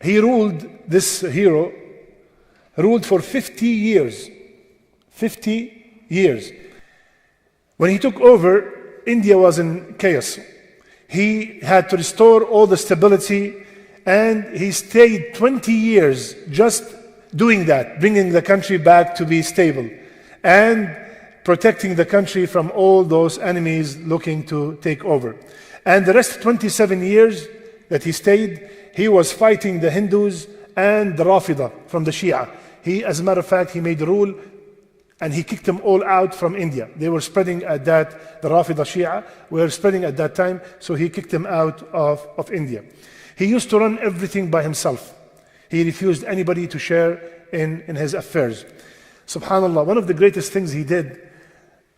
He ruled, this hero, ruled for 50 years. 50 years. When he took over, India was in chaos. He had to restore all the stability, and he stayed 20 years just doing that, bringing the country back to be stable and protecting the country from all those enemies looking to take over. And the rest 27 years that he stayed, he was fighting the Hindus and the Rafida from the Shia. As a matter of fact, he made a rule and he kicked them all out from India. They were spreading at that, the Rafida Shia were spreading at that time, so he kicked them out of India. He used to run everything by himself. He refused anybody to share in his affairs. Subhanallah, one of the greatest things he did,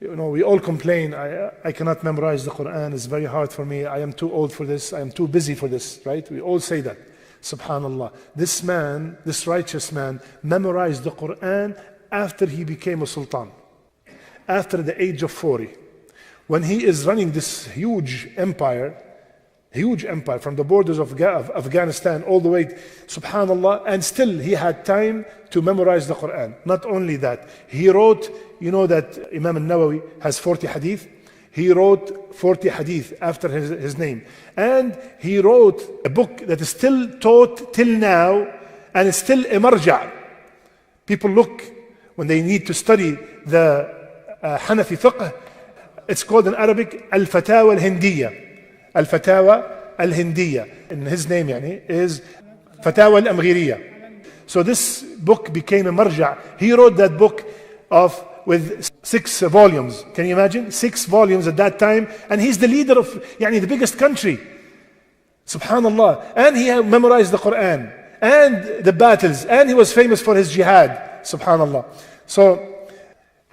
we all complain, I cannot memorize the Quran, it's very hard for me, I am too old for this, I am too busy for this, right? We all say that. Subhanallah. This man, this righteous man, memorized the Quran after he became a sultan, after the age of 40. When he is running this huge empire from the borders of Afghanistan all the way, subhanallah, and still he had time to memorize the Quran. Not only that, he wrote, that Imam al-Nawawi has 40 hadith. He wrote 40 hadith after his name. And he wrote a book that is still taught till now, and it's still a marja'. People look, when they need to study the Hanafi fiqh, it's called in Arabic, Al-Fatawa al-Hindiyya. Al-Fatawa al-Hindiyya. And his name is Fatawa al-Amghiriyya. So this book became a marja'. He wrote that book with 6 volumes. Can you imagine? 6 volumes at that time. And he's the leader of the biggest country. Subhanallah. And he had memorized the Quran and the battles. And he was famous for his jihad. Subhanallah. So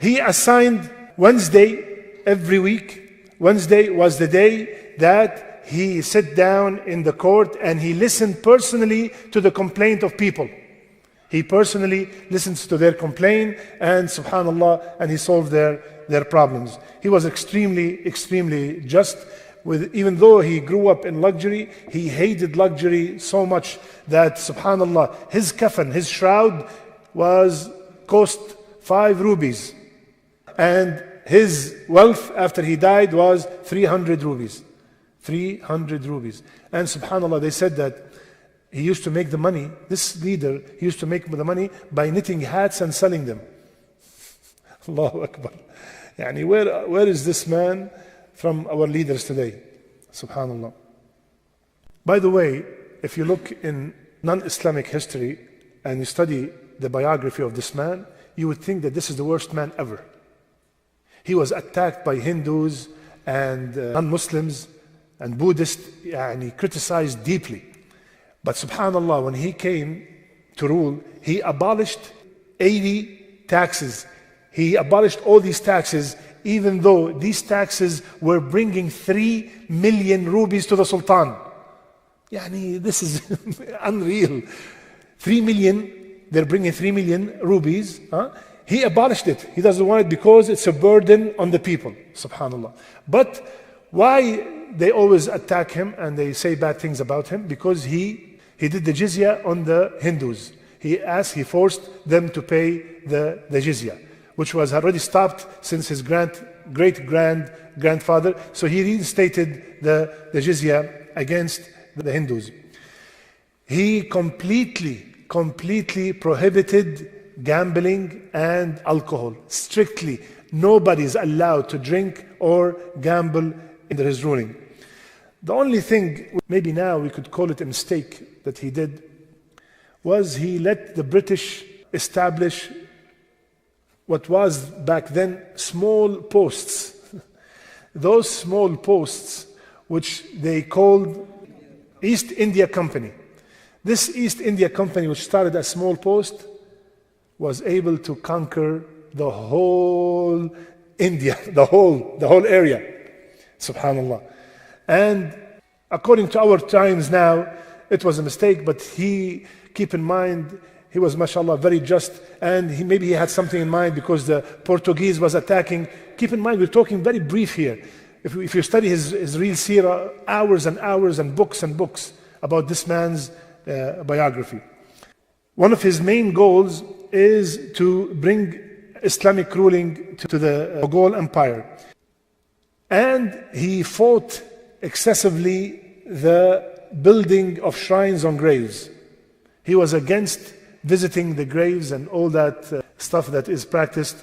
he assigned Wednesday every week. Wednesday was the day that he sat down in the court and he listened personally to the complaint of people. He personally listens to their complaint and subhanallah, and he solved their problems. He was extremely just. Even though he grew up in luxury, he hated luxury so much that subhanallah, his kafan, his shroud cost 5 rupees. And his wealth after he died was 300 rupees. 300 rupees. And subhanallah, they said that he used to make the money, this leader, he used to make the money by knitting hats and selling them. Allahu Akbar. Where is this man from our leaders today? Subhanallah. By the way, if you look in non-Islamic history and you study the biography of this man, you would think that this is the worst man ever. He was attacked by Hindus and non-Muslims and Buddhists, criticized deeply. But subhanallah, when he came to rule, he abolished 80 taxes. He abolished all these taxes, even though these taxes were bringing 3 million rupees to the Sultan. This is unreal. 3 million, they're bringing 3 million rupees. He abolished it. He doesn't want it because it's a burden on the people. Subhanallah. But why they always attack him and they say bad things about him? Because he did the jizya on the Hindus. He forced them to pay the jizya, which was already stopped since his great-grandfather. So he reinstated the jizya against the Hindus. He completely prohibited gambling and alcohol. Strictly, nobody is allowed to drink or gamble under his ruling. The only thing, maybe now we could call it a mistake that he did, was he let the British establish what was back then small posts. Those small posts, which they called East India Company. This East India Company, which started as small post, was able to conquer the whole India, the whole area. Subhanallah. And according to our times now, it was a mistake, but keep in mind, he was, mashallah, very just, and maybe he had something in mind because the Portuguese was attacking. Keep in mind, we're talking very brief here. If you study his real seerah, hours and hours and books about this man's biography. One of his main goals is to bring Islamic ruling to the Mughal Empire. And he fought excessively the building of shrines on graves. He was against visiting the graves and all that stuff that is practiced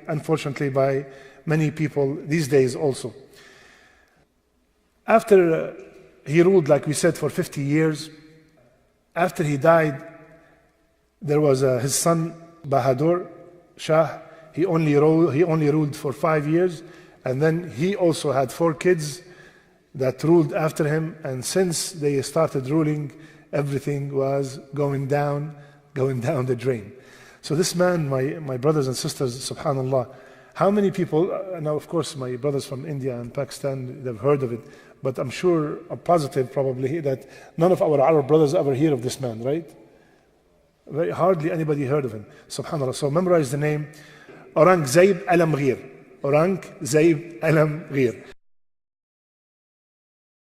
unfortunately, by many people these days also. After he ruled, like we said, for 50 years, after he died, there was his son Baajour Shah. He only ruled for 5 years, and then he also had 4 kids that ruled after him. And since they started ruling, everything was going down the drain. So this man, my brothers and sisters, subhanallah, how many people, now of course my brothers from India and Pakistan, they've heard of it, but I'm sure, I'm positive probably, that none of our Arab brothers ever hear of this man, right? Hardly anybody heard of him, subhanallah. So memorize the name, Aurangzeb al-Amghir. Aurangzeb al-Amghir.